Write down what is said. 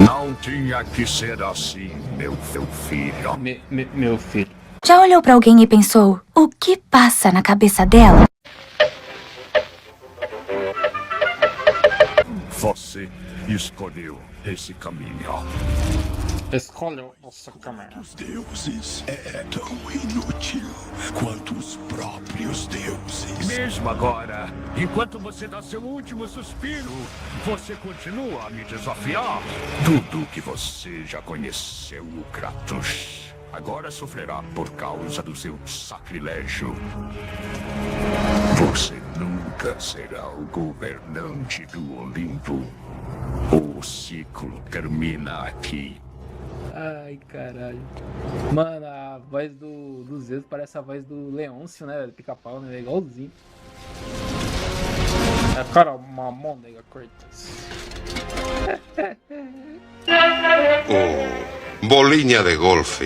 Não tinha que ser assim, meu filho. Meu filho. Já olhou pra alguém e pensou, o que passa na cabeça dela? Você escolheu esse caminho. Escolha nossa câmera. Os deuses é tão inútil quanto os próprios deuses. Mesmo agora, enquanto você dá seu último suspiro, você continua a me desafiar. Tudo que você já conheceu, Kratos, agora sofrerá por causa do seu sacrilégio. Você nunca será o governante do Olimpo. O ciclo termina aqui. Ai, caralho. Mano, a voz do Zeus parece a voz do Leôncio, né? Do Pica-Pau, né? É igualzinho. É, cara, uma môndega cortas. Bolinha de golfe.